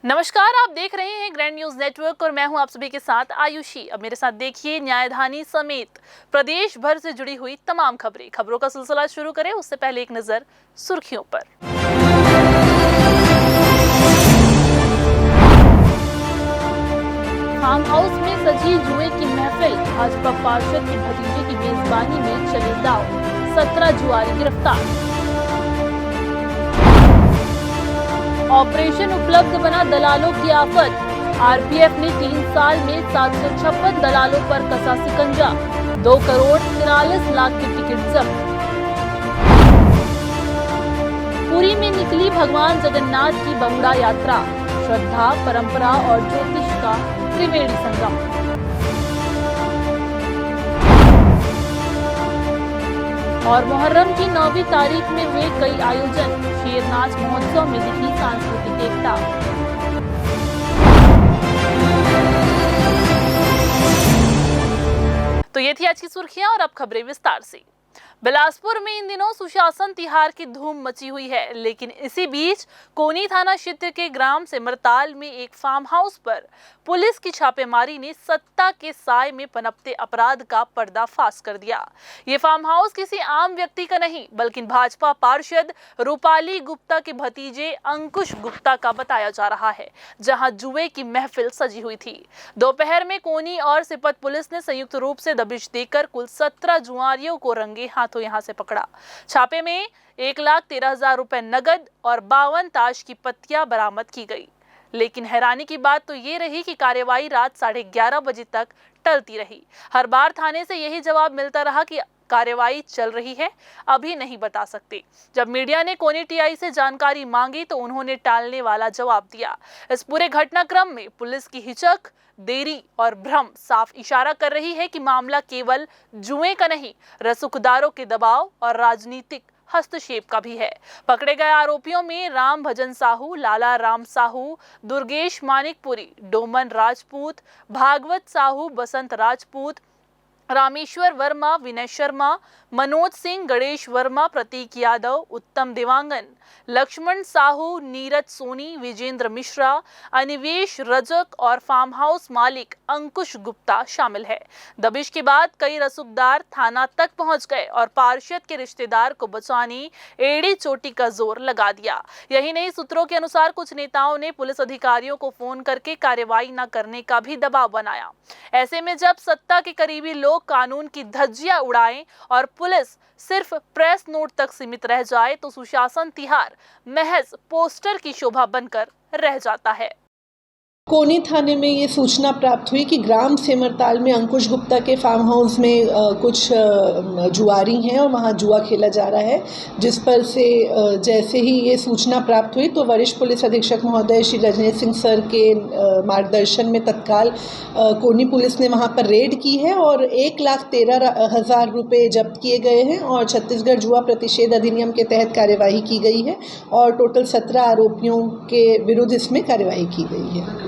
नमस्कार, आप देख रहे हैं ग्रैंड न्यूज नेटवर्क और मैं हूं आप सभी के साथ आयुषी। अब मेरे साथ देखिए न्यायधानी समेत प्रदेश भर से जुड़ी हुई तमाम खबरों का सिलसिला शुरू करें उससे पहले एक नजर सुर्खियों पर। फार्म हाउस में सजी जुए की महफिल, भाजपा पार्षद के भतीजे की मेजबानी में चले दाव, 17 जुआरी गिरफ्तार। ऑपरेशन उपलब्ध बना दलालों की आफत, आरपीएफ ने 3 साल में 756 दलालों पर कसा शिकंजा, 2 करोड़ 43 लाख की टिकट जब्त। पुरी में निकली भगवान जगन्नाथ की बहुड़ा यात्रा, श्रद्धा, परंपरा और ज्योतिष का त्रिवेणी संगम। और मुहर्रम की 9वीं तारीख में हुए कई आयोजन, शेरनाच महोत्सव में दिखी सांस्कृतिक एकता। तो ये थी आज की सुर्खियां और अब खबरें विस्तार से। बिलासपुर में इन दिनों सुशासन तिहार की धूम मची हुई है, लेकिन इसी बीच कोनी थाना क्षेत्र के ग्राम सिमरताल में एक फार्म हाउस पर पुलिस की छापेमारी ने सत्ता के साए में पनपते अपराध का पर्दाफाश कर दिया। ये फार्म हाउस किसी आम व्यक्ति का नहीं बल्कि भाजपा पार्षद रूपाली गुप्ता के भतीजे अंकुश गुप्ता का बताया जा रहा है, जहां जुए की महफिल सजी हुई थी। दोपहर में कोनी और सिपत पुलिस ने संयुक्त रूप से दबिश देकर कुल 17 जुआरियों को रंगे हाथों यहां से पकड़ा। छापे में 1,13,000 रुपए नगद और 52 ताश की पत्तियां बरामद की गई। लेकिन हैरानी की बात तो ये रही कि कार्यवाही रात 11:30 बजे तक टलती रही। हर बार थाने से यही जवाब मिलता रहा कि कार्यवाही चल रही है, अभी नहीं बता सकते। जब मीडिया ने कोनी टीआई से जानकारी मांगी तो उन्होंने टालने वाला जवाब दिया। इस पूरे घटनाक्रम में पुलिस की हिचक, देरी और भ्रम साफ इशारा कर रही है कि मामला केवल जुए का नहीं, रसूखदारों के दबाव और राजनीतिक हस्तक्षेप का भी है। पकड़े गए आरोपियों में राम भजन साहू, लाला राम साहू, दुर्गेश मानिकपुरी, डोमन राजपूत, भागवत साहू, बसंत राजपूत, रामेश्वर वर्मा, विनय शर्मा, मनोज सिंह, गणेश वर्मा, प्रतीक यादव, उत्तम देवांगन, लक्ष्मण साहू, नीरज सोनी, विजेंद्र मिश्रा, अनिवेश रजक और फार्म हाउस मालिक अंकुश गुप्ता शामिल है। दबिश के बाद कई रसूखदार थाना तक पहुंच गए और पार्षद के रिश्तेदार को बचाने एड़ी चोटी का जोर लगा दिया। यही नहीं, सूत्रों के अनुसार कुछ नेताओं ने पुलिस अधिकारियों को फोन करके कार्रवाई न करने का भी दबाव बनाया। ऐसे में जब सत्ता के करीबी लोग कानून की धज्जियां उड़ाएं और पुलिस सिर्फ प्रेस नोट तक सीमित रह जाए तो सुशासन तिहार महज पोस्टर की शोभा बनकर रह जाता है। कोनी थाने में ये सूचना प्राप्त हुई कि ग्राम सिमरताल में अंकुश गुप्ता के फार्म हाउस में कुछ जुआरी हैं और वहाँ जुआ खेला जा रहा है, जिस पर से जैसे ही ये सूचना प्राप्त हुई तो वरिष्ठ पुलिस अधीक्षक महोदय श्री रजनीश सिंह सर के मार्गदर्शन में तत्काल कोनी पुलिस ने वहाँ पर रेड की है और 1,13,000 रुपये जब्त किए गए हैं और छत्तीसगढ़ जुआ प्रतिषेध अधिनियम के तहत कार्यवाही की गई है और टोटल 17 आरोपियों के विरुद्ध इसमें कार्यवाही की गई है।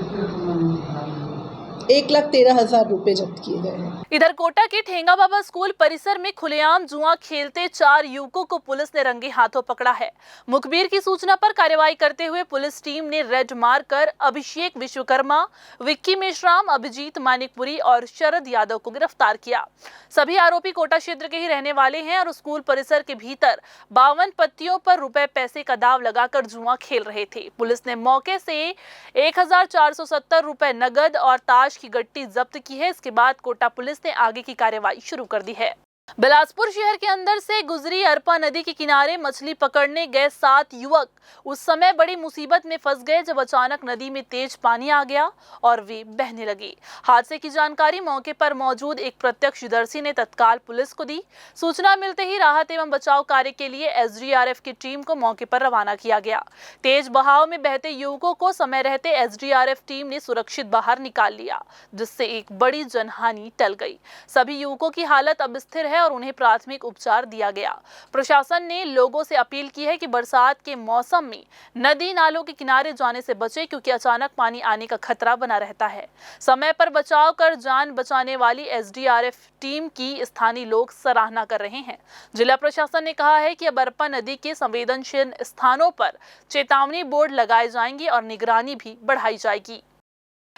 1,13,000 रुपये जब्त किए गए हैं। इधर कोटा के ठेंगा बाबा स्कूल परिसर में खुलेआम जुआ खेलते 4 युवकों को पुलिस ने रंगे हाथों पकड़ा है। मुखबिर की सूचना पर कार्रवाई करते हुए पुलिस टीम ने रेड मारकर अभिषेक विश्वकर्मा, विक्की मेश्राम, अभिजीत मानिकपुरी और शरद यादव को गिरफ्तार किया। सभी आरोपी कोटा क्षेत्र के ही रहने वाले हैं और स्कूल परिसर के भीतर 52 पत्तियों पर रुपए पैसे का दाव लगाकर जुआ खेल रहे थे। पुलिस ने मौके से 1,470 रुपए नगद और ताश की गट्टी जब्त की है। इसके बाद कोटा पुलिस ने आगे की कार्यवाही शुरू कर दी है। बिलासपुर शहर के अंदर से गुजरी अरपा नदी के किनारे मछली पकड़ने गए 7 युवक उस समय बड़ी मुसीबत में फंस गए जब अचानक नदी में तेज पानी आ गया और वे बहने लगे। हादसे की जानकारी मौके पर मौजूद एक प्रत्यक्षदर्शी ने तत्काल पुलिस को दी। सूचना मिलते ही राहत एवं बचाव कार्य के लिए एसडीआरएफ की टीम को मौके पर रवाना किया गया। तेज बहाव में बहते युवकों को समय रहते एसडीआरएफ टीम ने सुरक्षित बाहर निकाल लिया, जिससे एक बड़ी जनहानि टल गई। सभी युवकों की हालत अब स्थिर है और उन्हें प्राथमिक उपचार दिया गया। प्रशासन ने लोगों से अपील की है कि बरसात के मौसम में नदी नालों के किनारे जाने से बचें, क्योंकि अचानक पानी आने का खतरा बना रहता है। समय पर बचाव कर जान बचाने वाली एसडीआरएफ टीम की स्थानीय लोग सराहना कर रहे हैं। जिला प्रशासन ने कहा है कि अब अरपा नदी के संवेदनशील स्थानों पर चेतावनी बोर्ड लगाए जाएंगे और निगरानी भी बढ़ाई जाएगी।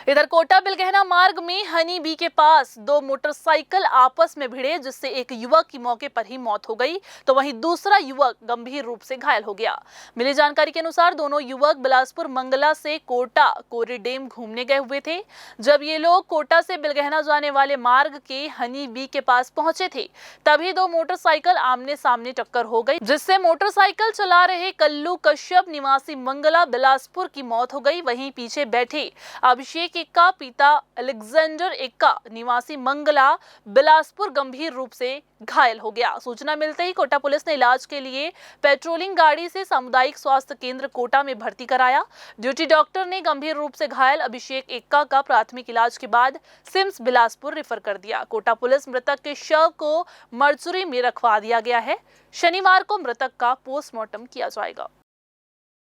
इधर कोटा बिलगहना मार्ग में हनी बी के पास दो मोटरसाइकिल आपस में भिड़े, जिससे एक युवक की मौके पर ही मौत हो गई, तो वहीं दूसरा युवक गंभीर रूप से घायल हो गया। मिली जानकारी के अनुसार दोनों युवक बिलासपुर मंगला से कोटा कोरिडेम घूमने गए हुए थे। जब ये लोग कोटा से बिलगहना जाने वाले मार्ग के हनी बी के पास पहुंचे थे, तभी दो मोटरसाइकिल आमने सामने टक्कर हो गई, जिससे मोटरसाइकिल चला रहे कल्लू कश्यप निवासी मंगला बिलासपुर की मौत हो गई। वहीं पीछे बैठे अभिषेक एक्का पिता अलेक्जेंडर एक्का निवासी मंगला बिलासपुर गंभीर रूप से घायल हो गया। सूचना मिलते ही कोटा पुलिस ने इलाज के लिए पेट्रोलिंग गाड़ी से सामुदायिक स्वास्थ्य केंद्र कोटा में भर्ती कराया। ड्यूटी डॉक्टर ने गंभीर रूप से घायल अभिषेक एक्का का प्राथमिक इलाज के बाद सिम्स बिलासपुर रेफर कर दिया। कोटा पुलिस मृतक के शव को मर्चुरी में रखवा दिया गया है। शनिवार को मृतक का पोस्टमार्टम किया जाएगा।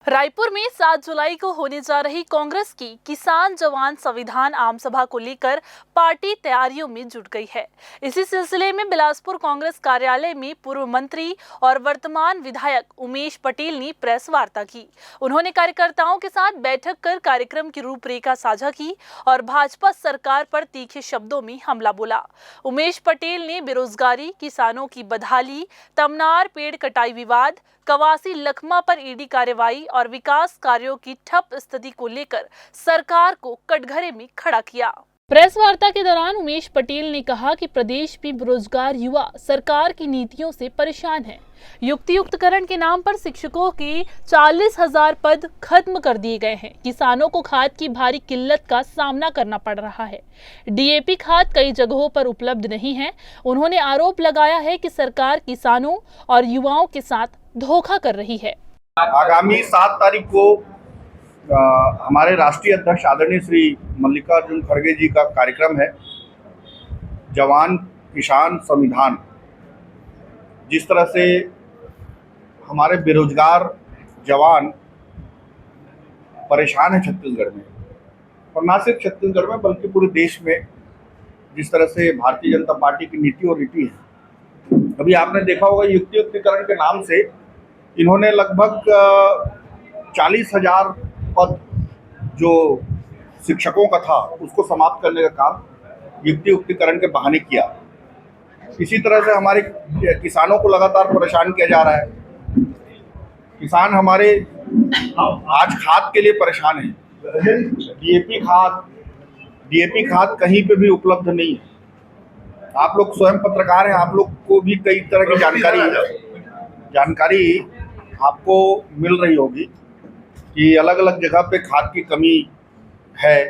रायपुर में 7 जुलाई को होने जा रही कांग्रेस की किसान जवान संविधान आम सभा को लेकर पार्टी तैयारियों में जुट गई है। इसी सिलसिले में बिलासपुर कांग्रेस कार्यालय में पूर्व मंत्री और वर्तमान विधायक उमेश पटेल ने प्रेस वार्ता की। उन्होंने कार्यकर्ताओं के साथ बैठक कर कार्यक्रम की रूपरेखा साझा की और भाजपा सरकार पर तीखे शब्दों में हमला बोला। उमेश पटेल ने बेरोजगारी, किसानों की बदहाली, तमनार पेड़ कटाई विवाद, कवासी लखमा पर ईडी कार्रवाई और विकास कार्यों की ठप स्थिति को लेकर सरकार को कटघरे में खड़ा किया। प्रेस वार्ता के दौरान उमेश पटेल ने कहा कि प्रदेश में बेरोजगार युवा सरकार की नीतियों से परेशान है। युक्तियुक्तकरण के नाम पर शिक्षकों के 40,000 पद खत्म कर दिए गए हैं। किसानों को खाद की भारी किल्लत का सामना करना पड़ रहा है। डीएपी खाद कई जगहों पर उपलब्ध नहीं है। उन्होंने आरोप लगाया है कि सरकार किसानों और युवाओं के साथ धोखा कर रही है। आगामी 7 तारीख को हमारे राष्ट्रीय अध्यक्ष आदरणीय श्री मल्लिकार्जुन खड़गे जी का कार्यक्रम है, जवान किसान संविधान। जिस तरह से हमारे बेरोजगार जवान परेशान हैं छत्तीसगढ़ में, और ना सिर्फ छत्तीसगढ़ में बल्कि पूरे देश में, जिस तरह से भारतीय जनता पार्टी की नीति और रीति है। अभी आपने देखा होगा युक्तियुक्तिकरण के नाम से इन्होंने लगभग 40,000 पद जो शिक्षकों का था उसको समाप्त करने का काम युक्तियुक्तिकरण के बहाने किया। इसी तरह से हमारे किसानों को लगातार परेशान किया जा रहा है। किसान हमारे आज खाद के लिए परेशान है। डीएपी खाद कहीं पे भी उपलब्ध नहीं है। आप लोग स्वयं पत्रकार हैं, आप लोग को भी कई तरह की जानकारी आपको मिल रही होगी कि अलग अलग जगह पे खाद की कमी है,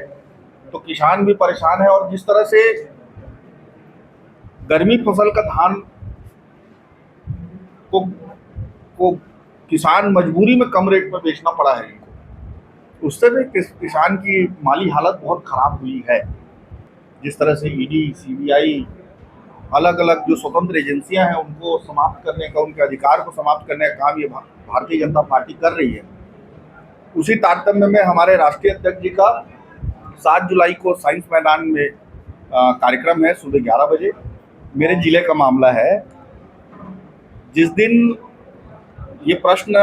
तो किसान भी परेशान है। और जिस तरह से गर्मी फसल का धान को किसान मजबूरी में कम रेट पर बेचना पड़ा है इनको, उससे भी किसान की माली हालत बहुत खराब हुई है। जिस तरह से ईडी, सीबीआई, अलग अलग जो स्वतंत्र एजेंसियां हैं उनको समाप्त करने का, उनके अधिकार को समाप्त करने का काम ये भारतीय जनता पार्टी कर रही है। उसी तारतम्य में हमारे राष्ट्रीय अध्यक्ष जी का 7 जुलाई को साइंस मैदान में कार्यक्रम है सुबह 11 बजे। मेरे जिले का मामला है। जिस दिन ये प्रश्न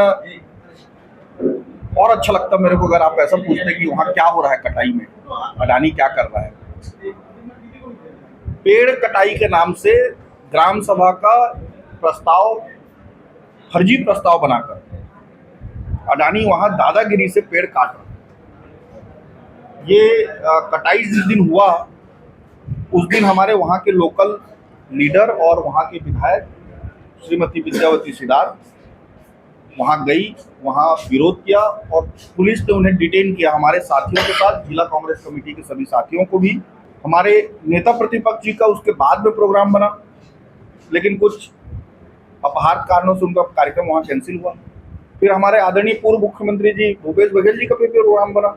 और अच्छा लगता मेरे को अगर आप ऐसा पूछते कि वहाँ क्या हो रहा है कटाई में, अडानी क्या कर रहा है। पेड़ कटाई के नाम से ग्राम सभा का प्रस्ताव, फर्जी प्रस्ताव बनाकर अडानी वहां दादागिरी से पेड़ काट रहा। ये कटाई जिस दिन हुआ उस दिन हमारे वहां के लोकल लीडर और वहां के विधायक श्रीमती विद्यावती सिदार वहां गई, वहां विरोध किया और पुलिस ने उन्हें डिटेन किया। हमारे साथियों के साथ, जिला कांग्रेस कमेटी के सभी साथियों को भी। हमारे नेता प्रतिपक्ष जी का उसके बाद में प्रोग्राम बना, लेकिन कुछ अपहार कारणों से उनका कार्यक्रम वहाँ कैंसिल हुआ। फिर हमारे आदरणीय पूर्व मुख्यमंत्री जी भूपेश बघेल जी का भी प्रोग्राम बना,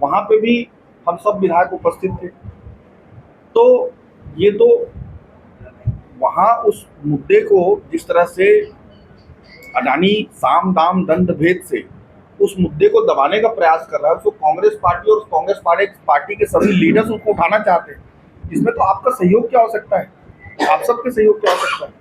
वहाँ पे भी हम सब विधायक उपस्थित थे। तो ये तो वहाँ उस मुद्दे को जिस तरह से अडानी साम दाम दंड भेद से उस मुद्दे को दबाने का प्रयास कर रहा है, उसको कांग्रेस पार्टी और कांग्रेस पार्टी के सभी लीडर्स उसको उठाना चाहते हैं। इसमें तो आपका सहयोग क्या हो सकता है, आप सबके सहयोग क्या हो सकता है?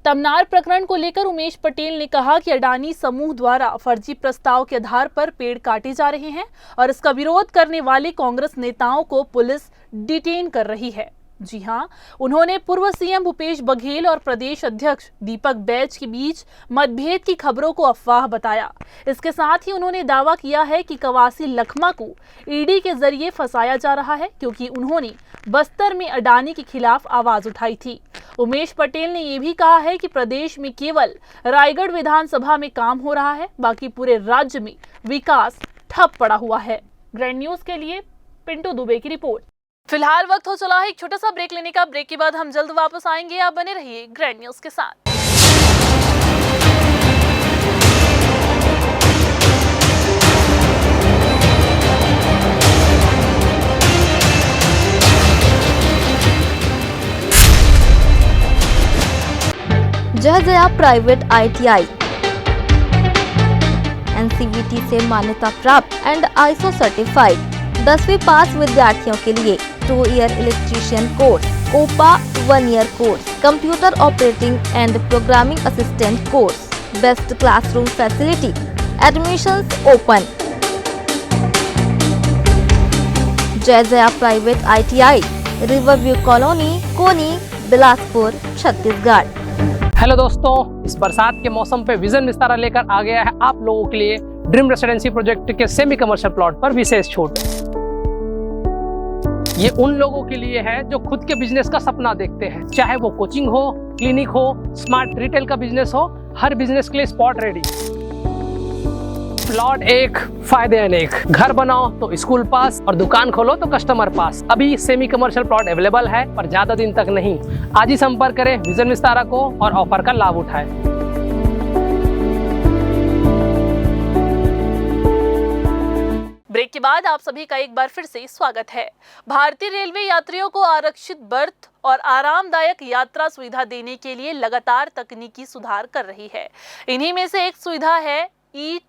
तमनार प्रकरण को लेकर उमेश पटेल ने कहा कि अडानी समूह द्वारा फर्जी प्रस्ताव के आधार पर पेड़ काटे जा रहे हैं और इसका विरोध करने वाले कांग्रेस नेताओं को पुलिस डिटेन कर रही है। जी हां, उन्होंने पूर्व सीएम भूपेश बघेल और प्रदेश अध्यक्ष दीपक बैज के बीच मतभेद की खबरों को अफवाह बताया। इसके साथ ही उन्होंने दावा किया है कि कवासी लखमा को ईडी के जरिए फंसाया जा रहा है क्योंकि उन्होंने बस्तर में अडानी के खिलाफ आवाज उठाई थी। उमेश पटेल ने यह भी कहा है कि प्रदेश में केवल रायगढ़ विधानसभा में काम हो रहा है, बाकी पूरे राज्य में विकास ठप पड़ा हुआ है। ग्रैंड न्यूज के लिए पिंटू दुबे की रिपोर्ट। फिलहाल वक्त हो चला है एक छोटा सा ब्रेक लेने का। ब्रेक के बाद हम जल्द वापस आएंगे, आप बने रहिए ग्रैंड न्यूज के साथ। जय जया प्राइवेट ITI NCVT से मान्यता प्राप्त एंड ISO सर्टिफाइड 10वीं पास विद्यार्थियों के लिए 2 year electrician course, OPA 1 year course, computer operating and programming assistant course, best classroom facility, admissions open. Jai Jaya private ITI, riverview colony, Koni, Bilaspur, Chhattisgarh. Hello दोस्तों, इस बरसात के मौसम पे विजन विस्तारा लेकर आ गया है आप लोगों के लिए ड्रीम रेसिडेंसी प्रोजेक्ट के सेमी कमर्शियल प्लॉट पर विशेष छूट। ये उन लोगों के लिए है जो खुद के बिजनेस का सपना देखते हैं, चाहे वो कोचिंग हो, क्लिनिक हो, स्मार्ट रिटेल का बिजनेस हो, हर बिजनेस के लिए स्पॉट रेडी। प्लॉट एक, फायदे अनेक। घर बनाओ तो स्कूल पास और दुकान खोलो तो कस्टमर पास। अभी सेमी कमर्शियल प्लॉट अवेलेबल है, पर ज्यादा दिन तक नहीं। आज ही संपर्क करें विजन विस्तारा को और ऑफर का लाभ उठाएं। ब्रेक के बाद आप सभी का एक बार फिर से स्वागत है। भारतीय रेलवे यात्रियों को आरक्षित बर्थ और आरामदायक यात्रा सुविधा देने के लिए लगातार तकनीकी सुधार कर रही है। इन्हीं में से एक सुविधा है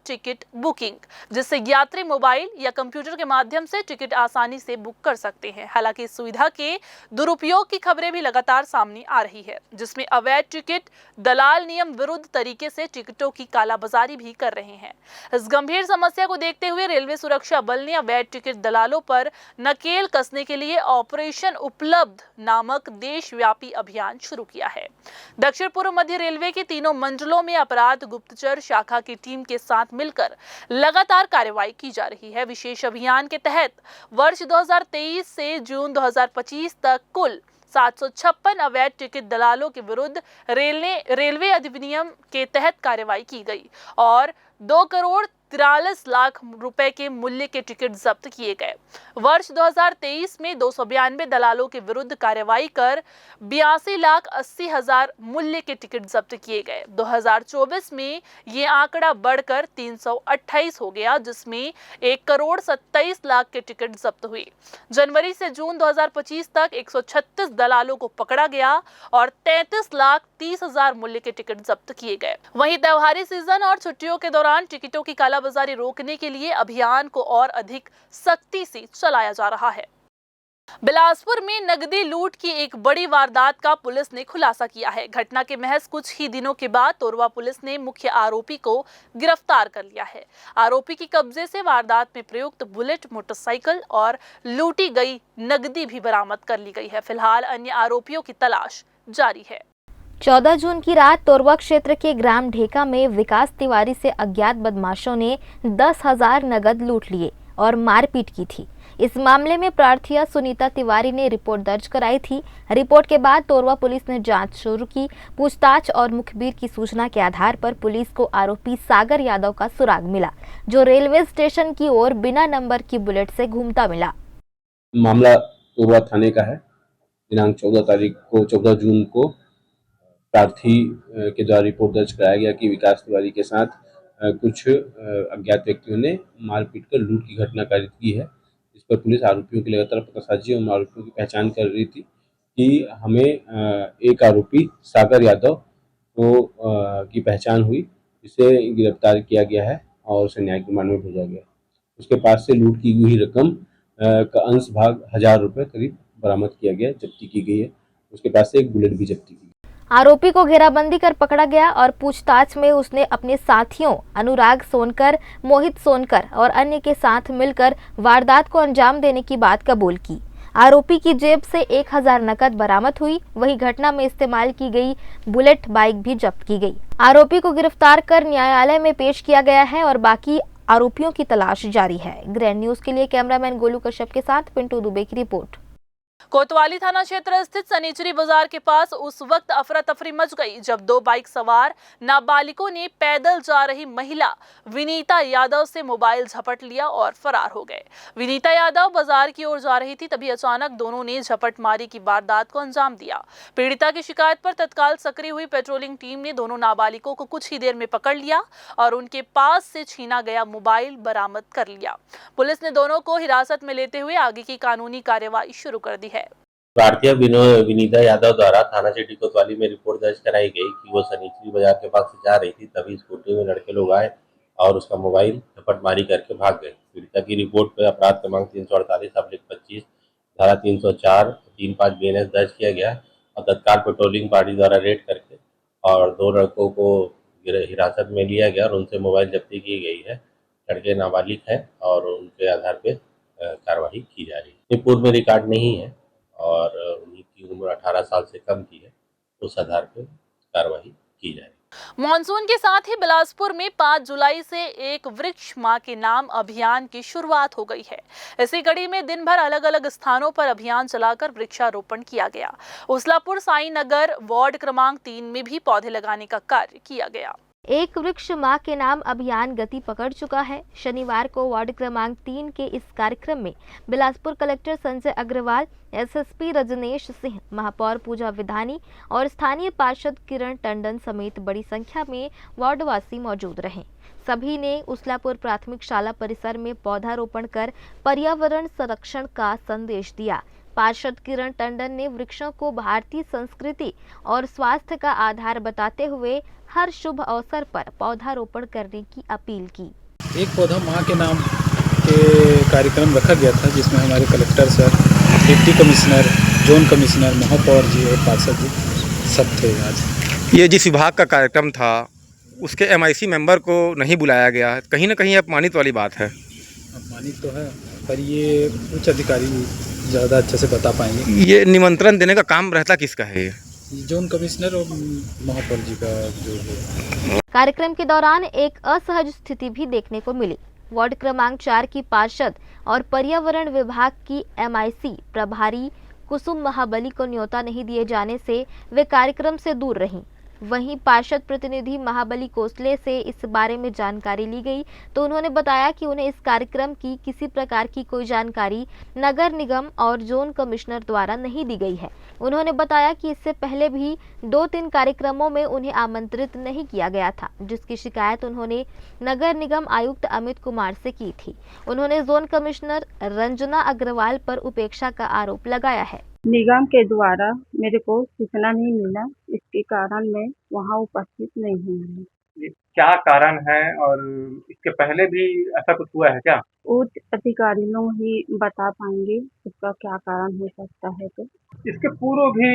टिकट बुकिंग, जिससे यात्री मोबाइल या कंप्यूटर के माध्यम से टिकट आसानी से बुक कर सकते हैं। हालांकि इस सुविधा के दुरुपयोग की खबरें भी लगातार सामने आ रही है, जिसमें अवैध टिकट दलाल नियम विरुद्ध तरीके से टिकटों की कालाबाजारी भी कर रहे हैं। इस गंभीर समस्या को देखते हुए रेलवे सुरक्षा बल ने अवैध टिकट दलालों पर नकेल कसने के लिए ऑपरेशन उपलब्ध नामक देशव्यापी अभियान शुरू किया है। दक्षिण पूर्व मध्य रेलवे के तीनों मंडलों में अपराध गुप्तचर शाखा की टीम के साथ मिलकर लगातार कार्रवाई की जा रही है। विशेष अभियान के तहत वर्ष 2023 से जून 2025 तक कुल 756 अवैध टिकट दलालों के विरुद्ध रेलवे अधिनियम के तहत कार्रवाई की गई और 2 करोड़ 43 लाख रुपए के मूल्य के टिकट जब्त किए गए। वर्ष 2023 में 292 दलालों के विरुद्ध कार्रवाई कर 82,80,000 मूल्य के टिकट जब्त किए गए। 2024 में ये आंकड़ा बढ़कर 328 हो गया, जिसमें 1 करोड़ 27 लाख के टिकट जब्त हुए। जनवरी से जून 2025 तक 136 दलालों को पकड़ा गया और 33,30,000 मूल्य के टिकट जब्त किए गए। वहीं त्योहारी सीजन और छुट्टियों के दौरान टिकटों की कालाबाजारी रोकने के लिए अभियान को और अधिक सख्ती से चलाया जा रहा है। बिलासपुर में नकदी लूट की एक बड़ी वारदात का पुलिस ने खुलासा किया है। घटना के महज कुछ ही दिनों के बाद तोरवा पुलिस ने मुख्य आरोपी को गिरफ्तार कर लिया है। आरोपी के कब्जे से वारदात में प्रयुक्त बुलेट, मोटरसाइकिल और लूटी गई नकदी भी बरामद कर ली गई है। फिलहाल अन्य आरोपियों की तलाश जारी है। 14 जून की रात तोरवा क्षेत्र के ग्राम ढेका में विकास तिवारी से अज्ञात बदमाशों ने 10,000 नगद लूट लिए और मारपीट की थी। इस मामले में प्रार्थिया सुनीता तिवारी ने रिपोर्ट दर्ज कराई थी। रिपोर्ट के बाद तोरवा पुलिस ने जांच शुरू की। पूछताछ और मुखबिर की सूचना के आधार पर पुलिस को आरोपी सागर यादव का सुराग मिला, जो रेलवे स्टेशन की ओर बिना नंबर की बुलेट से घूमता मिला। मामला तोरवा थाने का है। दिनांक 14 जून को प्रार्थी के द्वारा रिपोर्ट दर्ज कराया गया कि विकास तिवारी के साथ कुछ अज्ञात व्यक्तियों ने मारपीट कर लूट की घटना कारित की है। इस पर पुलिस आरोपियों की लगातार पतासाजी और आरोपियों की पहचान कर रही थी कि हमें एक आरोपी सागर यादव को की पहचान हुई, जिसे गिरफ्तार किया गया है और उसे न्यायिक रिमांड में भेजा गया है। उसके पास से लूट की हुई रकम का अंश भाग 1000 रुपये करीब बरामद किया गया, जब्ती की गई है। उसके पास से एक बुलेट भी जब्ती की। आरोपी को घेराबंदी कर पकड़ा गया और पूछताछ में उसने अपने साथियों अनुराग सोनकर, मोहित सोनकर और अन्य के साथ मिलकर वारदात को अंजाम देने की बात कबूल की। आरोपी की जेब से 1000 नकद बरामद हुई। वहीं घटना में इस्तेमाल की गई बुलेट बाइक भी जब्त की गई। आरोपी को गिरफ्तार कर न्यायालय में पेश किया गया है और बाकी आरोपियों की तलाश जारी है। ग्रैंड न्यूज के लिए कैमरामैन गोलू कश्यप के साथ पिंटू दुबे की रिपोर्ट। कोतवाली थाना क्षेत्र स्थित सनीचरी बाजार के पास उस वक्त अफरा तफरी मच गई जब दो बाइक सवार नाबालिगों ने पैदल जा रही महिला विनीता यादव से मोबाइल झपट लिया और फरार हो गए। विनीता यादव बाजार की ओर जा रही थी, तभी अचानक दोनों ने झपटमारी की वारदात को अंजाम दिया। पीड़िता की शिकायत पर तत्काल सक्रिय हुई पेट्रोलिंग टीम ने दोनों नाबालिगों को कुछ ही देर में पकड़ लिया और उनके पास से छीना गया मोबाइल बरामद कर लिया। पुलिस ने दोनों को हिरासत में लेते हुए आगे की कानूनी कार्यवाही शुरू कर दी है। प्रार्थी विनीता यादव द्वारा थाना सिटी कोतवाली में रिपोर्ट दर्ज कराई गई कि वो सनीचरी बाजार के पास से जा रही थी, तभी स्कूटी में लड़के लोग आए और उसका मोबाइल झपटमारी करके भाग गए। पीड़िता की रिपोर्ट पर अपराध क्रमांक 348/25 धारा 304 35 BNS दर्ज किया गया और तत्काल पेट्रोलिंग पार्टी द्वारा रेड करके और दो लड़कों को हिरासत में लिया गया और उनसे मोबाइल जब्ती की गई है। लड़के नाबालिग हैं और उनके आधार पर कार्रवाई की जा रही है। पूर्व में रिकॉर्ड नहीं है और उनकी उम्र 18 साल से कम की है, उस आधार पर कार्रवाई की जाएगी। मॉनसून के साथ ही बिलासपुर में 5 जुलाई से एक वृक्ष मां के नाम अभियान की शुरुआत हो गई है। इसी कड़ी में दिन भर अलग अलग स्थानों पर अभियान चलाकर वृक्षारोपण किया गया। उस्लापुर साई नगर वार्ड क्रमांक 3 में भी पौधे लगाने का कार्य किया गया। एक वृक्ष मां के नाम अभियान गति पकड़ चुका है। शनिवार को वार्ड क्रमांक 3 के इस कार्यक्रम में बिलासपुर कलेक्टर संजय अग्रवाल, एसएसपी रजनेश सिंह, महापौर पूजा विधानी और स्थानीय पार्षद किरण टंडन समेत बड़ी संख्या में वार्डवासी मौजूद रहे। सभी ने उस्लापुर प्राथमिक शाला परिसर में पौधारोपण कर पर्यावरण संरक्षण का संदेश दिया। पार्षद किरण टंडन ने वृक्षों को भारतीय संस्कृति और स्वास्थ्य का आधार बताते हुए हर शुभ अवसर पर पौधारोपण करने की अपील की। एक पौधा माँ के नाम के कार्यक्रम रखा गया था, जिसमें हमारे collector sir, deputy commissioner, zone commissioner, महापौर जी और पार्षद जी सब थे। आज ये जिस विभाग का कार्यक्रम था उसके MIC मेंबर को नहीं बुलाया गया, कहीं ना कहीं अपमानित वाली बात है। अपमानित तो है, पर ये उच्च अधिकारी ज़्यादा अच्छे से बता पाएंगे। ये निमंत्रण देने का काम रहता किसका है? ये जोन कमिश्नर और महापौर जी का जो है। कार्यक्रम के दौरान एक असहज स्थिति भी देखने को मिली। वार्ड क्रमांक 4 की पार्षद और पर्यावरण विभाग की MIC प्रभारी कुसुम महाबली को न्योता नहीं दिए जाने से वे कार्यक्रम से दूर रहीं। वहीं पार्षद प्रतिनिधि महाबली कोसले से इस बारे में जानकारी ली गई तो उन्होंने बताया कि उन्हें इस कार्यक्रम की किसी प्रकार की कोई जानकारी नगर निगम और जोन कमिश्नर द्वारा नहीं दी गई है। उन्होंने बताया कि इससे पहले भी 2-3 कार्यक्रमों में उन्हें आमंत्रित नहीं किया गया था, जिसकी शिकायत उन्होंने नगर निगम आयुक्त अमित कुमार से की थी। उन्होंने जोन कमिश्नर रंजना अग्रवाल पर उपेक्षा का आरोप लगाया है। निगम के द्वारा मेरे को सूचना नहीं मिला, इसके कारण मैं वहाँ उपस्थित नहीं हूँ। क्या कारण है और इसके पहले भी ऐसा कुछ हुआ है क्या? उच्च अधिकारी लोग ही बता पाएंगे इसका क्या कारण हो सकता है। तो इसके पूर्व भी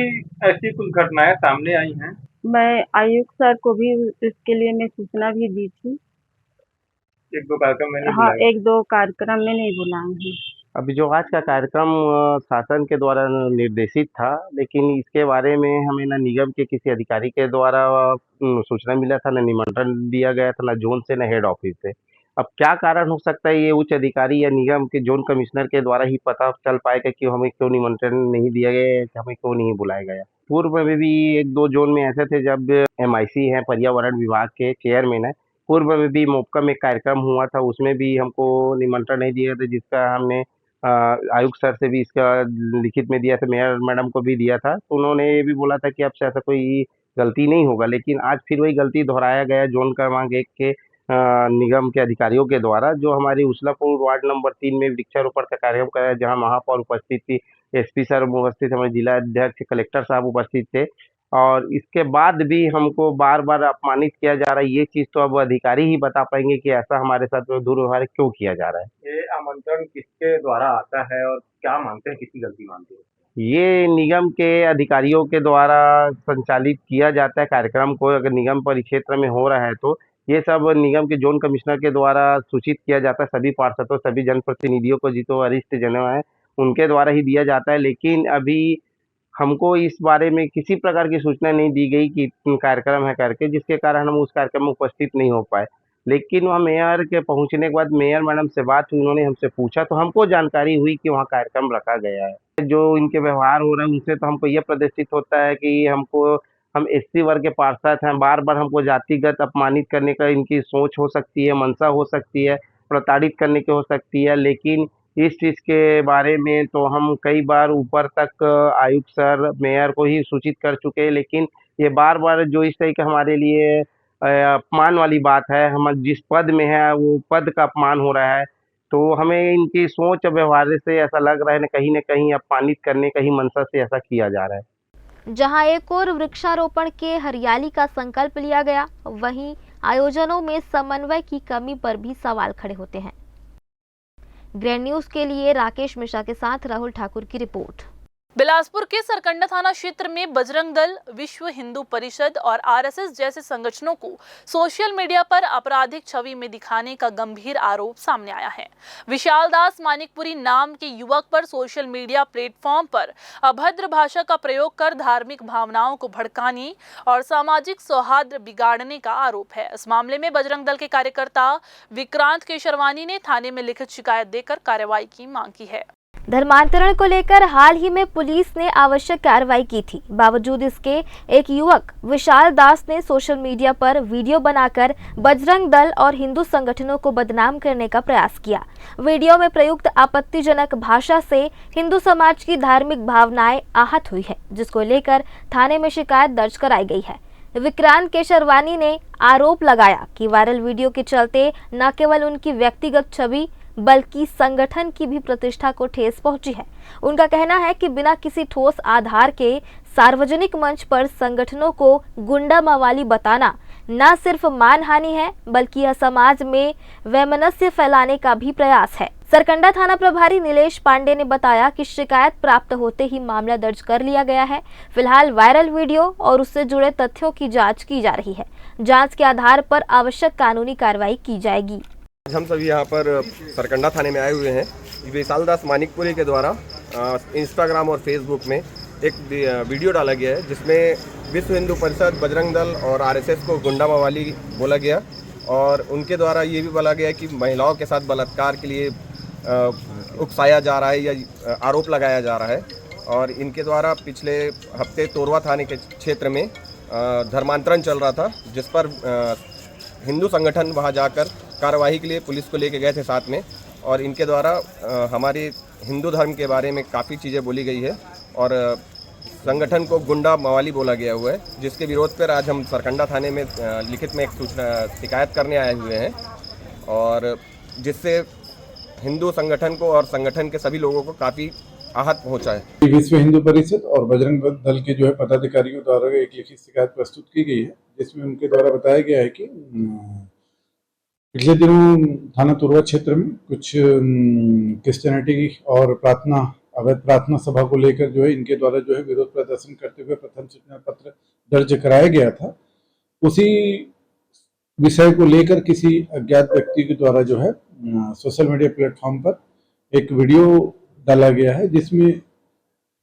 ऐसी कुछ घटनाएं सामने आई हैं? मैं आयुक्त सर को भी इसके लिए मैं सूचना भी दी थी। 1-2 कार्यक्रम मैंने हाँ, 1-2 कार्यक्रम में नहीं बुलाए हैं। अभी जो आज का कार्यक्रम शासन के द्वारा निर्देशित था, लेकिन इसके बारे में हमें न निगम के किसी अधिकारी के द्वारा सूचना मिला था, न निमंत्रण दिया गया था, न जोन से, न हेड ऑफिस से। अब क्या कारण हो सकता है, ये उच्च अधिकारी या निगम के जोन कमिश्नर के द्वारा ही पता चल पाएगा कि हमें क्यों निमंत्रण नहीं दिया गया, हमें क्यों नहीं बुलाया गया। पूर्व में भी 1-2 जोन में ऐसे थे जब MIC है पर्यावरण विभाग के चेयरमैन है, पूर्व में भी मोपका में कार्यक्रम हुआ था, उसमें भी हमको निमंत्रण नहीं दिया था, जिसका हमने आयुक्त सर से भी इसका लिखित में दिया था, मेयर मैडम को भी दिया था। तो उन्होंने ये भी बोला था कि अब से ऐसा कोई गलती नहीं होगा, लेकिन आज फिर वही गलती दोहराया गया जोन क्रमांक 1 के निगम के अधिकारियों के द्वारा, जो हमारी उस्लापुर वार्ड नंबर 3 में वृक्षारोपण का कार्यक्रम कराया, जहां महापौर उपस्थित थी, एसपी सर उपस्थित, हमारे जिला अध्यक्ष, कलेक्टर साहब उपस्थित थे और इसके बाद भी हमको बार बार अपमानित किया जा रहा है। ये चीज़ तो अब अधिकारी ही बता पाएंगे कि ऐसा हमारे साथ दुर्व्यवहार क्यों किया जा रहा है। ये आमंत्रण किसके द्वारा आता है और क्या मानते हैं, किसकी गलती मानते हैं? ये निगम के अधिकारियों के द्वारा संचालित किया जाता है कार्यक्रम को। अगर निगम परिक्षेत्र में हो रहा है तो ये सब निगम के जोन कमिश्नर के द्वारा सूचित किया जाता है सभी पार्षदों, सभी जनप्रतिनिधियों को, जितो वरिष्ठ जन है उनके द्वारा ही दिया जाता है। लेकिन अभी हमको इस बारे में किसी प्रकार की सूचना नहीं दी गई कि कार्यक्रम है करके, जिसके कारण हम उस कार्यक्रम में उपस्थित नहीं हो पाए। लेकिन वहाँ मेयर के पहुँचने के बाद मेयर मैडम से बात हुई, उन्होंने हमसे पूछा तो हमको जानकारी हुई कि वहाँ कार्यक्रम रखा गया है। जो इनके व्यवहार हो रहे हैं उनसे तो हमको ये प्रदर्शित होता है कि हम एससी वर्ग के पार्षद हैं, बार बार हमको जातिगत अपमानित करने का इनकी सोच हो सकती है, मंशा हो सकती है, प्रताड़ित करने की हो सकती है। लेकिन इस चीज़ के बारे में तो हम कई बार ऊपर तक आयुक्त सर, मेयर को ही सूचित कर चुके हैं। लेकिन ये बार बार जो इस तरह के हमारे लिए अपमान वाली बात है, हम जिस पद में है वो पद का अपमान हो रहा है, तो हमें इनकी सोच और व्यवहार से ऐसा लग रहा है न कहीं अपमानित करने का ही मंशा से ऐसा किया जा रहा है। जहां एक और वृक्षारोपण के हरियाली का संकल्प लिया गया, वहीं आयोजनों में समन्वय की कमी पर भी सवाल खड़े होते हैं। ग्रैंड न्यूज के लिए राकेश मिश्रा के साथ राहुल ठाकुर की रिपोर्ट। बिलासपुर के सरकंडा थाना क्षेत्र में बजरंग दल, विश्व हिंदू परिषद और आरएसएस जैसे संगठनों को सोशल मीडिया पर आपराधिक छवि में दिखाने का गंभीर आरोप सामने आया है। विशाल दास मानिकपुरी नाम के युवक पर सोशल मीडिया प्लेटफॉर्म पर अभद्र भाषा का प्रयोग कर धार्मिक भावनाओं को भड़काने और सामाजिक सौहार्द बिगाड़ने का आरोप है। इस मामले में बजरंग दल के कार्यकर्ता विक्रांत केशरवानी ने थाने में लिखित शिकायत देकर कार्रवाई की मांग की है। धर्मांतरण को लेकर हाल ही में पुलिस ने आवश्यक कार्रवाई की थी। बावजूद इसके एक युवक विशाल दास ने सोशल मीडिया पर वीडियो बनाकर बजरंग दल और हिंदू संगठनों को बदनाम करने का प्रयास किया। वीडियो में प्रयुक्त आपत्तिजनक भाषा से हिंदू समाज की धार्मिक भावनाएं आहत हुई है, जिसको लेकर थाने में शिकायत दर्ज कराई गई है। विक्रांत केशरवानी ने आरोप लगाया कि वायरल वीडियो के चलते न केवल उनकी व्यक्तिगत छवि बल्कि संगठन की भी प्रतिष्ठा को ठेस पहुंची है। उनका कहना है कि बिना किसी ठोस आधार के सार्वजनिक मंच पर संगठनों को गुंडा मवाली बताना न सिर्फ मानहानि है, बल्कि यह समाज में वैमनस्य फैलाने का भी प्रयास है। सरकंडा थाना प्रभारी नीलेश पांडे ने बताया कि शिकायत प्राप्त होते ही मामला दर्ज कर लिया गया है। फिलहाल वायरल वीडियो और उससे जुड़े तथ्यों की जांच की जा रही है। जांच के आधार पर आवश्यक कानूनी कार्रवाई की जाएगी। हम सभी यहाँ पर सरकंडा थाने में आए हुए हैं। विशाल दास मानिकपुरी के द्वारा इंस्टाग्राम और फेसबुक में एक वीडियो डाला गया है, जिसमें विश्व हिंदू परिषद, बजरंग दल और आरएसएस को गुंडा मवाली बोला गया और उनके द्वारा ये भी बोला गया कि महिलाओं के साथ बलात्कार के लिए उकसाया जा रहा है या आरोप लगाया जा रहा है। और इनके द्वारा पिछले हफ्ते तोरवा थाने के क्षेत्र में धर्मांतरण चल रहा था, जिस पर हिंदू संगठन वहां जाकर कार्रवाई के लिए पुलिस को लेके गए थे साथ में। और इनके द्वारा हमारे हिंदू धर्म के बारे में काफ़ी चीज़ें बोली गई है और संगठन को गुंडा मवाली बोला गया हुआ है, जिसके विरोध पर आज हम सरकंडा थाने में लिखित में एक शिकायत करने आए हुए हैं और जिससे हिंदू संगठन को और संगठन के सभी लोगों को काफ़ी आहत पहुंचा है। विश्व हिंदू परिषद और बजरंग दल के जो है पदाधिकारियों द्वारा एक लिखित शिकायत प्रस्तुत की गई है, जिसमें उनके द्वारा बताया गया है कि पिछले दिनों थाना तुरवा क्षेत्र में कुछ क्रिश्चियनिटी और अवैध प्रार्थना सभा को लेकर जो है इनके द्वारा जो है विरोध प्रदर्शन करते हुए प्रथम सूचना पत्र दर्ज कराया गया था। उसी विषय को लेकर किसी अज्ञात व्यक्ति के द्वारा जो है सोशल मीडिया प्लेटफॉर्म पर एक वीडियो डाला गया है, जिसमें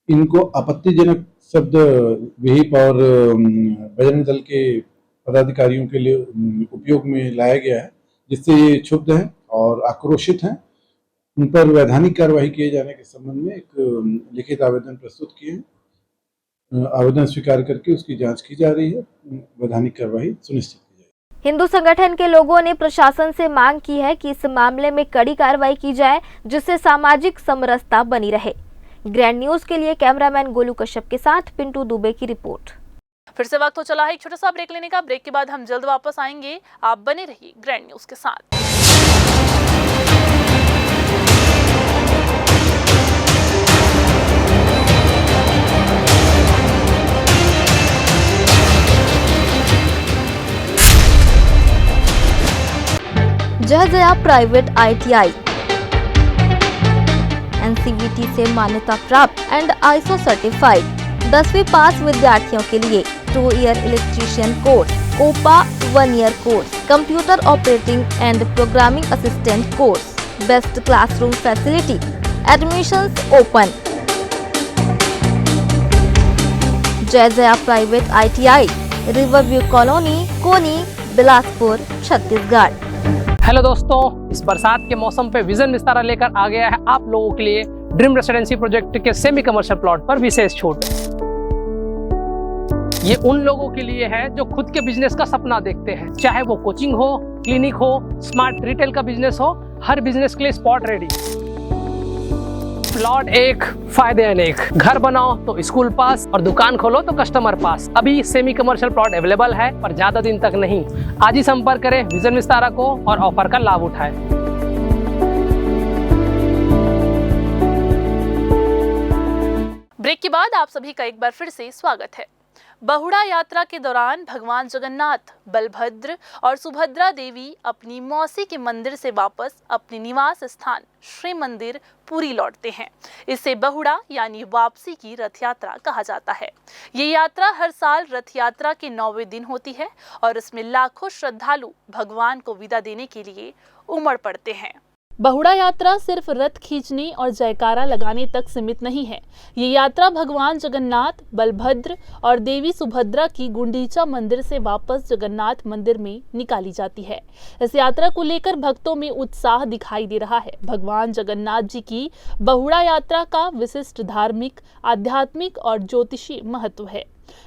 इनको आपत्तिजनक शब्द विहिप और बजरंग दल के पदाधिकारियों के लिए उपयोग में लाया गया है, जिससे ये क्षुब्ध हैं और आक्रोशित हैं। उन पर वैधानिक कार्रवाई किए जाने के संबंध में एक लिखित आवेदन प्रस्तुत किए हैं। आवेदन स्वीकार करके उसकी जांच की जा रही है, वैधानिक कार्रवाई सुनिश्चित की जाएगी। हिंदू संगठन के लोगों ने प्रशासन से मांग की है कि इस मामले में कड़ी कार्रवाई की जाए, जिससे सामाजिक समरसता बनी रहे। ग्रैंड न्यूज के लिए कैमरामैन गोलू कश्यप के साथ पिंटू दुबे की रिपोर्ट। फिर से वक्त हो चला है एक छोटा सा ब्रेक लेने का। ब्रेक के बाद हम जल्द वापस आएंगे। आप बने रहिए ग्रैंड न्यूज के साथ। जय जया प्राइवेट ITI NCVT से मान्यता प्राप्त एंड ISO सर्टिफाइड 10वीं पास विद्यार्थियों के लिए 2 year electrician course, COPA 1 year course, computer operating and programming assistant course, best classroom facility, admissions open. Jai Jaya private ITI, riverview colony, Koni, Bilaspur, Chhattisgarh. Hello दोस्तों, इस बरसात के मौसम पे विजन विस्तारा लेकर आ गया है आप लोगों के लिए ड्रीम रेसिडेंसी प्रोजेक्ट के सेमी कमर्शियल प्लॉट पर विशेष छूट। ये उन लोगों के लिए है जो खुद के बिजनेस का सपना देखते हैं, चाहे वो कोचिंग हो, क्लिनिक हो, स्मार्ट रिटेल का बिजनेस हो, हर बिजनेस के लिए स्पॉट रेडी। प्लॉट एक, फायदे अनेक। घर बनाओ तो स्कूल पास और दुकान खोलो तो कस्टमर पास। अभी सेमी कमर्शियल प्लॉट अवेलेबल है, पर ज्यादा दिन तक नहीं। आज ही संपर्क करें विजन विस्तारा को और ऑफर का लाभ उठाएं। ब्रेक के बाद आप सभी का एक बार फिर से स्वागत है। बहुड़ा यात्रा के दौरान भगवान जगन्नाथ, बलभद्र और सुभद्रा देवी अपनी मौसी के मंदिर से वापस अपने निवास स्थान श्री मंदिर पुरी लौटते हैं। इसे बहुड़ा यानी वापसी की रथ यात्रा कहा जाता है। ये यात्रा हर साल रथ यात्रा के 9वें दिन होती है और इसमें लाखों श्रद्धालु भगवान को विदा देने के लिए उमड़ पड़ते हैं। बहुड़ा यात्रा सिर्फ रथ खींचने और जयकारा लगाने तक सीमित नहीं है। ये यात्रा भगवान जगन्नाथ, बलभद्र और देवी सुभद्रा की गुंडीचा मंदिर से वापस जगन्नाथ मंदिर में निकाली जाती है। इस यात्रा को लेकर भक्तों में उत्साह दिखाई दे रहा है। भगवान जगन्नाथ जी की बहुड़ा यात्रा का विशिष्ट धार्मिक, आध्यात्मिक और ज्योतिषी महत्व है।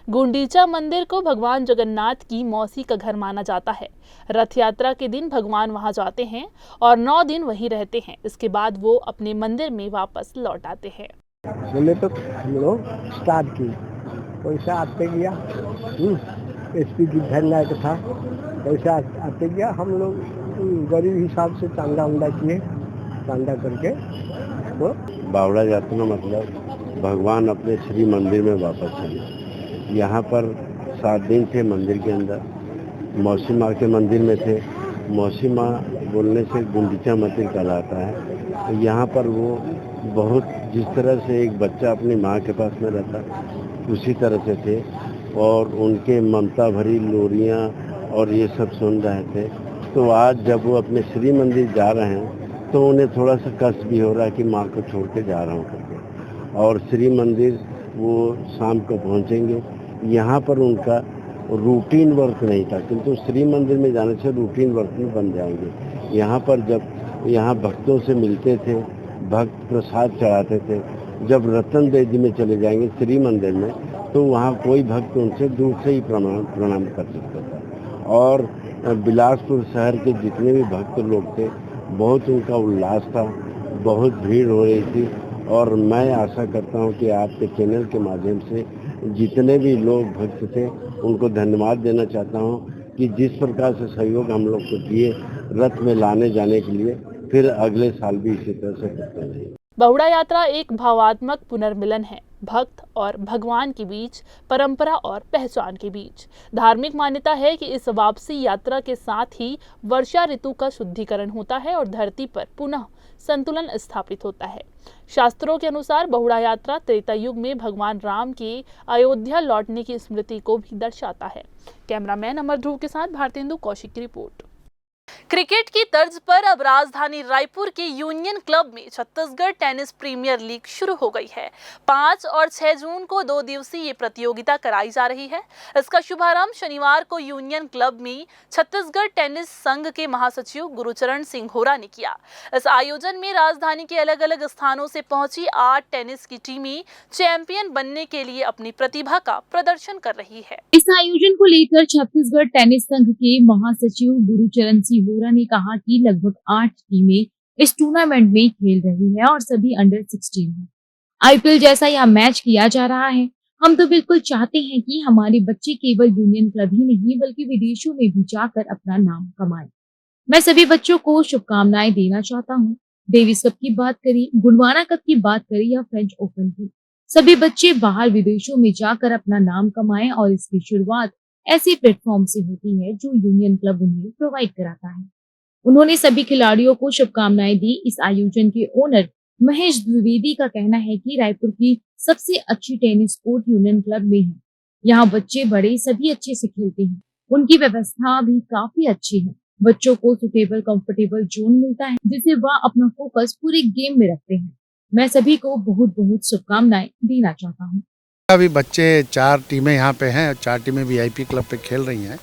गुंडीचा मंदिर को भगवान जगन्नाथ की मौसी का घर माना जाता है। रथ यात्रा के दिन भगवान वहां जाते हैं और 9 दिन वहीं रहते हैं। इसके बाद वो अपने मंदिर में वापस लौट आते हैं। बोले तो हम लोग स्टार्ट की, पैसा आते गया, SP की धरनायक था, पैसा आते गया। हम लोग गरीब हिसाब से चांदा उंदा किए, चांदा करके तो बावड़ा यात्रा मतलब भगवान अपने श्री मंदिर में वापस चले। यहाँ पर 7 दिन थे मंदिर के अंदर, मौसी माँ के मंदिर में थे। मौसी माँ बोलने से गुंडीचा मंदिर कहलाता है। तो यहाँ पर वो बहुत जिस तरह से एक बच्चा अपनी माँ के पास में रहता उसी तरह से थे और उनके ममता भरी लोरियाँ और ये सब सुन रहे थे। तो आज जब वो अपने श्री मंदिर जा रहे हैं तो उन्हें थोड़ा सा कष्ट भी हो रहा है कि माँ को छोड़ के जा रहा हूँ करके। और श्री मंदिर वो शाम को पहुँचेंगे। यहाँ पर उनका रूटीन वर्क नहीं था, किंतु श्री मंदिर में जाने से रूटीन वर्क में बन जाएंगे। यहाँ पर जब यहाँ भक्तों से मिलते थे, भक्त प्रसाद चढ़ाते थे, जब रतन देवी में चले जाएंगे श्री मंदिर में तो वहाँ कोई भक्त उनसे दूर से ही प्रणाम कर सकता था। और बिलासपुर शहर के जितने भी भक्त लोग थे बहुत उनका उल्लास था, बहुत भीड़ हो रही थी। और मैं आशा करता हूँ कि आपके चैनल के माध्यम से जितने भी लोग भक्त थे उनको धन्यवाद देना चाहता हूँ कि जिस प्रकार से सहयोग हम लोग को दिए रथ में लाने जाने के लिए, फिर अगले साल भी इसी तरह से करते रहेंगे। बहुड़ा यात्रा एक भावात्मक पुनर्मिलन है, भक्त और भगवान के बीच, परंपरा और पहचान के बीच। धार्मिक मान्यता है कि इस वापसी यात्रा के साथ ही वर्षा ऋतु का शुद्धिकरण होता है और धरती पर पुनः संतुलन स्थापित होता है। शास्त्रों के अनुसार बहुड़ा यात्रा त्रेता युग में भगवान राम के अयोध्या लौटने की स्मृति को भी दर्शाता है। कैमरामैन अमर ध्रुव के साथ भारतेंदु कौशिक की रिपोर्ट। क्रिकेट की तर्ज पर अब राजधानी रायपुर के यूनियन क्लब में छत्तीसगढ़ टेनिस प्रीमियर लीग शुरू हो गई है। 5 और 6 जून को 2 दिवसीय प्रतियोगिता कराई जा रही है। इसका शुभारंभ शनिवार को यूनियन क्लब में छत्तीसगढ़ टेनिस संघ के महासचिव गुरुचरण सिंह होरा ने किया। इस आयोजन में राजधानी के अलग अलग स्थानों से पहुंची 8 टेनिस की टीमें चैंपियन बनने के लिए अपनी प्रतिभा का प्रदर्शन कर रही है। इस आयोजन को लेकर छत्तीसगढ़ टेनिस संघ के महासचिव गुरुचरण सिंह होरा ने कहा कि लगभग 8 टीमें इस टूर्नामेंट में खेल रही हैं और सभी अंडर 16 हैं। IPL जैसा यह मैच किया जा रहा है। हम तो बिल्कुल चाहते हैं कि हमारे बच्चे केवल यूनियन क्लब ही नहीं बल्कि विदेशों में भी जाकर अपना नाम कमाएं। मैं सभी बच्चों को शुभकामनाएं देना चाहता हूँ। डेविस कप की बात करें, गुंडवाना कप की बात करें या फ्रेंच ओपन की, सभी बच्चे बाहर विदेशों में जाकर अपना नाम कमाएं और इसकी शुरुआत ऐसे प्लेटफॉर्म से होती है जो यूनियन क्लब उन्हें प्रोवाइड कराता है। उन्होंने सभी खिलाड़ियों को शुभकामनाएं दी। इस आयोजन के ओनर महेश द्विवेदी का कहना है कि रायपुर की सबसे अच्छी टेनिस कोर्ट यूनियन क्लब में है। यहाँ बच्चे बड़े सभी अच्छे से खेलते हैं। उनकी व्यवस्था भी काफी अच्छी है। बच्चों को सुटेबल कंफर्टेबल जोन मिलता है, जिससे वह अपना फोकस पूरे गेम में रखते हैं। मैं सभी को बहुत बहुत शुभकामनाएं देना चाहता हूँ। अभी बच्चे 4 टीमें यहाँ पे हैं, 4 टीमें वीआईपी क्लब पे खेल रही हैं।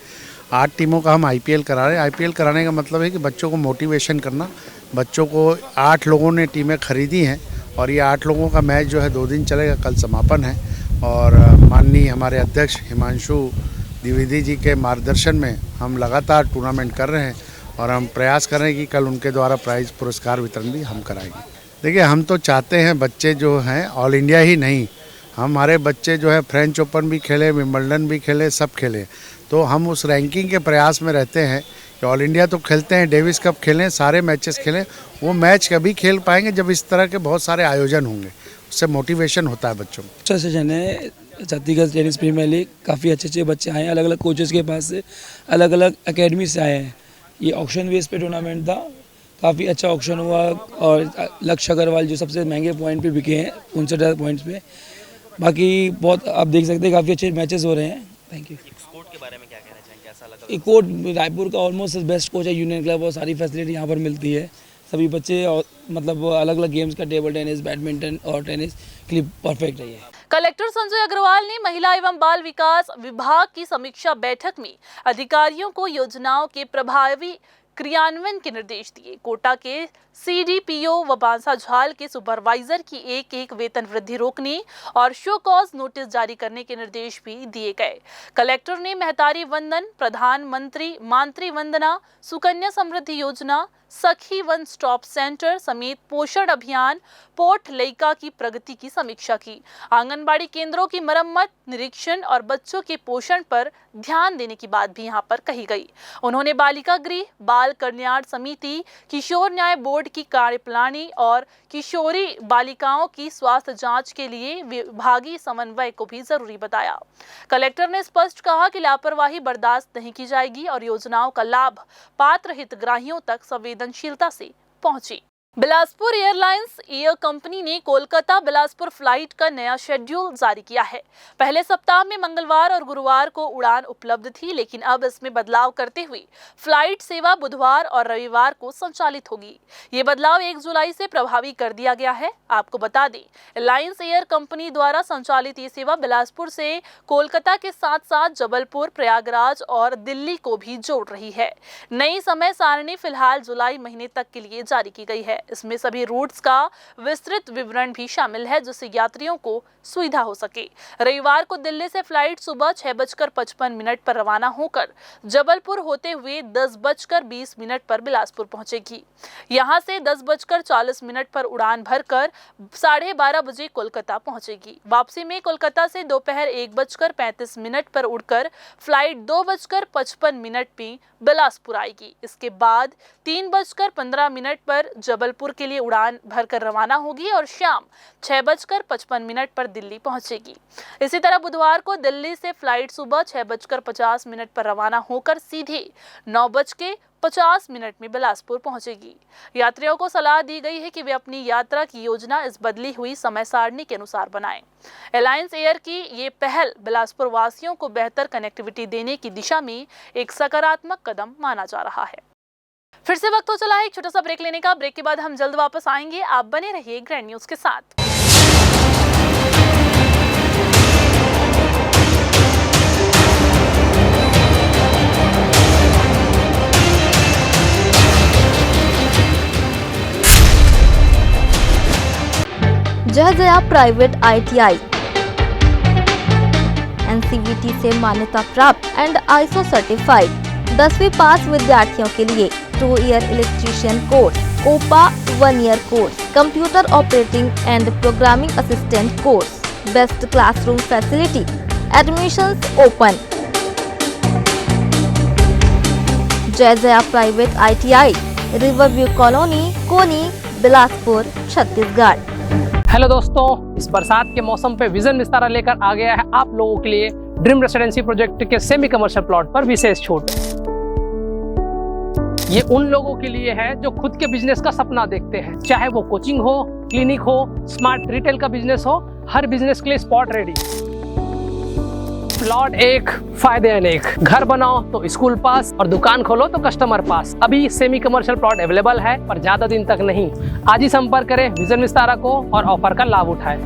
8 टीमों का हम आईपीएल करा रहे हैं। आईपीएल कराने का मतलब है कि बच्चों को मोटिवेशन करना। बच्चों को 8 लोगों ने टीमें खरीदी हैं और ये 8 लोगों का मैच जो है 2 दिन चलेगा। कल समापन है और माननीय हमारे अध्यक्ष हिमांशु द्विवेदी जी के मार्गदर्शन में हम लगातार टूर्नामेंट कर रहे हैं और हम प्रयास कर रहे हैं कि कल उनके द्वारा प्राइज़ पुरस्कार वितरण भी हम कराएंगे। देखिए, हम तो चाहते हैं बच्चे जो हैं ऑल इंडिया ही नहीं, हमारे बच्चे जो है फ्रेंच ओपन भी खेले, विंबलडन भी खेले, सब खेले। तो हम उस रैंकिंग के प्रयास में रहते हैं कि ऑल इंडिया तो खेलते हैं, डेविस कप खेलें, सारे मैचेस खेलें। वो मैच कभी खेल पाएंगे जब इस तरह के बहुत सारे आयोजन होंगे, उससे मोटिवेशन होता है बच्चों को। अच्छा सेशन है छत्तीसगढ़ टेनिस प्रीमियर लीग। काफ़ी अच्छे बच्चे आए हैं, अलग अलग कोचेस के पास से, अलग अलग एकेडमी से आए हैं। ये ऑक्शन बेस पे टूर्नामेंट था, काफ़ी अच्छा ऑक्शन हुआ और लक्ष्य अग्रवाल जो सबसे महंगे पॉइंट पे बिके हैं 59 पॉइंट्स पे। बाकी बहुत आप देख सकते हैं काफ़ी अच्छे मैचेस हो रहे हैं। Thank you. कोर्ट के बारे में क्या कहना चाहेंगे, ऐसा लगा? ये कोर्ट रायपुर का ऑलमोस्ट बेस्ट कोच है यूनियन क्लब और सारी फैसिलिटी यहाँ पर मिलती है। सभी बच्चे और मतलब अलग अलग गेम्स का टेबल टेनिस, बैडमिंटन और टेनिस के लिए परफेक्ट है ये। कलेक्टर संजय अग्रवाल ने महिला एवं बाल विकास विभाग की समीक्षा बैठक में अधिकारियों को योजनाओं के प्रभावी क्रियान्वयन के निर्देश दिए। कोटा के सीडीपीओ व बांसाझाल के सुपरवाइजर की एक वेतन वृद्धि रोकने और शो कॉज नोटिस जारी करने के निर्देश भी दिए गए। कलेक्टर ने महतारी वंदन, प्रधानमंत्री मातृ वंदना, सुकन्या समृद्धि योजना, सखी वन स्टॉप सेंटर समेत पोषण अभियान, पोर्ट लइका की प्रगति की समीक्षा की। आंगनबाड़ी केंद्रों की मरम्मत, निरीक्षण और बच्चों के पोषण पर ध्यान देने की बात भी यहां पर कही गई। उन्होंने बालिका गृह, बाल कल्याण समिति, किशोर न्याय बोर्ड की कार्यप्रणाली और किशोरी बालिकाओं की स्वास्थ्य जांच के लिए विभागीय समन्वय को भी जरूरी बताया। कलेक्टर ने स्पष्ट कहा कि लापरवाही बर्दाश्त नहीं की जाएगी और योजनाओं का लाभ पात्र हितग्राहियों तक संवेदनशीलता से पहुंचे। बिलासपुर एयरलाइंस एयर कंपनी ने कोलकाता बिलासपुर फ्लाइट का नया शेड्यूल जारी किया है। पहले सप्ताह में मंगलवार और गुरुवार को उड़ान उपलब्ध थी, लेकिन अब इसमें बदलाव करते हुए फ्लाइट सेवा बुधवार और रविवार को संचालित होगी। ये बदलाव 1 जुलाई से प्रभावी कर दिया गया है। आपको बता दें, एयरलाइंस एयर कंपनी द्वारा संचालित ये सेवा बिलासपुर से कोलकाता के साथ साथ जबलपुर, प्रयागराज और दिल्ली को भी जोड़ रही है। नई समय सारणी फिलहाल जुलाई महीने तक के लिए जारी की गई है। इसमें सभी रूट्स का विस्तृत विवरण भी शामिल है, जिससे यात्रियों को सुविधा हो सके। रविवार को दिल्ली से फ्लाइट सुबह 6:55 पर रवाना होकर जबलपुर होते हुए 10:20 पर बिलासपुर पहुंचेगी। यहां से 10:40 पर उड़ान भरकर 12:30 बजे कोलकाता पहुंचेगी। वापसी में कोलकाता से दोपहर 1:35 पर उड़कर फ्लाइट 2:55 में बिलासपुर आएगी। इसके बाद 3:15 पर जबलपुर के लिए उड़ान भरकर रवाना होगी और शाम 6:55 पर दिल्ली पहुंचेगी। इसी तरह बुधवार को दिल्ली से फ्लाइट सुबह 6:50 पर रवाना होकर सीधे 9:50 में बिलासपुर पहुंचेगी। यात्रियों को सलाह दी गई है कि वे अपनी यात्रा की योजना इस बदली हुई समय सारणी के अनुसार बनाएं। एलायंस एयर की ये पहल बिलासपुर वासियों को बेहतर कनेक्टिविटी देने की दिशा में एक सकारात्मक कदम माना जा रहा है। फिर से वक्त हो चला है एक छोटा सा ब्रेक लेने का। ब्रेक के बाद हम जल्द वापस आएंगे। आप बने रहिए ग्रैंड न्यूज के साथ। जय जया प्राइवेट ITI NCVT से मान्यता प्राप्त एंड ISO सर्टिफाइड 10वीं पास विद्यार्थियों के लिए 2 year electrician course, OPA 1 year course, computer operating and programming assistant course, best classroom facility, admissions open. Jai Jaya private ITI, riverview colony, Koni, Bilaspur, Chhattisgarh. Hello दोस्तों, इस बरसात के मौसम पे विजन विस्तारा लेकर आ गया है आप लोगों के लिए ड्रीम रेसिडेंसी प्रोजेक्ट के सेमी कमर्शियल प्लॉट पर विशेष छूट। ये उन लोगों के लिए है जो खुद के बिजनेस का सपना देखते हैं, चाहे वो कोचिंग हो, क्लिनिक हो, स्मार्ट रिटेल का बिजनेस हो, हर बिजनेस के लिए स्पॉट रेडी। प्लॉट एक, फायदे अनेक। घर बनाओ तो स्कूल पास और दुकान खोलो तो कस्टमर पास। अभी सेमी कमर्शियल प्लॉट अवेलेबल है, पर ज्यादा दिन तक नहीं। आज ही संपर्क करें विजन विस्तारा को और ऑफर का लाभ उठाएं।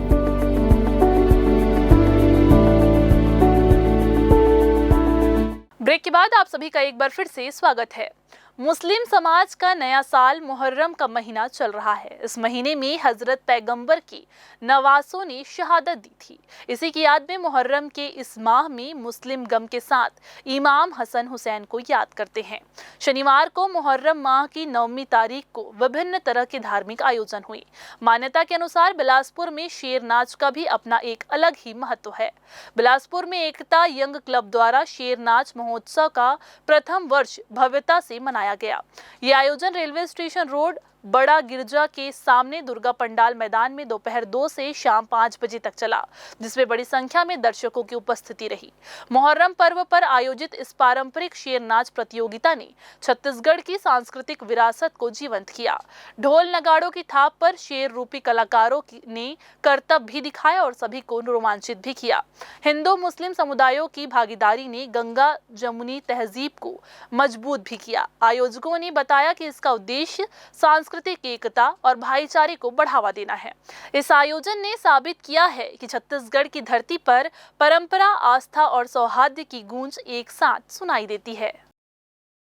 ब्रेक के बाद आप सभी का एक बार फिर से स्वागत है। मुस्लिम समाज का नया साल मुहर्रम का महीना चल रहा है। इस महीने में हजरत पैगंबर की नवासों ने शहादत दी थी। इसी की याद में मुहर्रम के इस माह में मुस्लिम गम के साथ इमाम हसन हुसैन को याद करते हैं। शनिवार को मुहर्रम माह की 9वीं तारीख को विभिन्न तरह के धार्मिक आयोजन हुए। मान्यता के अनुसार बिलासपुर में शेर नाच का भी अपना एक अलग ही महत्व है। बिलासपुर में एकता यंग क्लब द्वारा शेर नाच महोत्सव का प्रथम वर्ष भव्यता से मनाया गया। ये आयोजन रेलवे स्टेशन रोड बड़ा गिरजा के सामने दुर्गा पंडाल मैदान में दोपहर 2 से शाम 5 बजे तक चला, जिसमें बड़ी संख्या में दर्शकों की उपस्थिति रही। मुहर्रम पर्व पर आयोजित इस पारंपरिक शेर नाच प्रतियोगिता ने छत्तीसगढ़ की सांस्कृतिक विरासत को जीवंत किया। ढोल नगाड़ों की थाप पर शेर रूपी कलाकारों ने करतब भी दिखाया और सभी को रोमांचित भी किया। हिंदू मुस्लिम समुदायों की भागीदारी ने गंगा जमुनी तहजीब को मजबूत भी किया। आयोजकों ने बताया कि इसका उद्देश्य सांस्कृतिक एकता और भाईचारे को बढ़ावा देना है। इस आयोजन ने साबित किया है कि छत्तीसगढ़ की धरती पर परंपरा, आस्था और सौहार्द की गूंज एक साथ सुनाई देती है।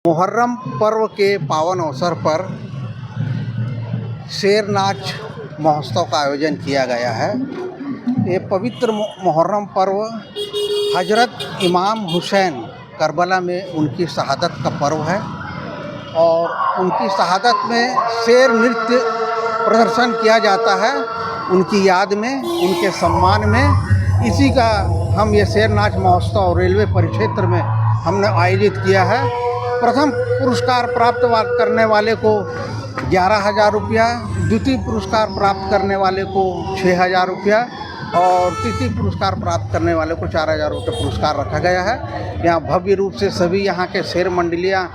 मुहर्रम पर्व के पावन अवसर पर शेर नाच महोत्सव का आयोजन किया गया है। ये पवित्र मुहर्रम पर्व हजरत इमाम हुसैन करबला में उनकी शहादत का पर्व है और उनकी शहादत में शेर नृत्य प्रदर्शन किया जाता है उनकी याद में, उनके सम्मान में। इसी का हम ये शेर नाच महोत्सव रेलवे परिक्षेत्र में हमने आयोजित किया है। प्रथम पुरस्कार प्राप्त करने वाले को 11,000 रुपया, द्वितीय पुरस्कार प्राप्त करने वाले को 6,000 रुपया और तृतीय पुरस्कार प्राप्त करने वाले को 4,000 रुपये पुरस्कार रखा गया है। यहाँ भव्य रूप से सभी यहाँ के शेर मंडलियाँ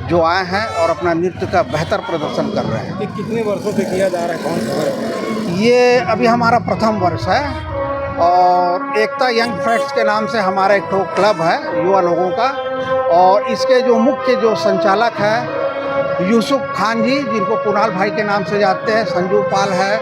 जो आए हैं और अपना नृत्य का बेहतर प्रदर्शन कर रहे हैं। ये कितने वर्षों से किया जा रहा है, कौन खबर है? ये अभी हमारा प्रथम वर्ष है और एकता यंग फ्रेंड्स के नाम से हमारा एक क्लब है युवा लोगों का, और इसके जो मुख्य जो संचालक है यूसुफ खान जी, जिनको कुणाल भाई के नाम से जानते हैं, संजू पाल है,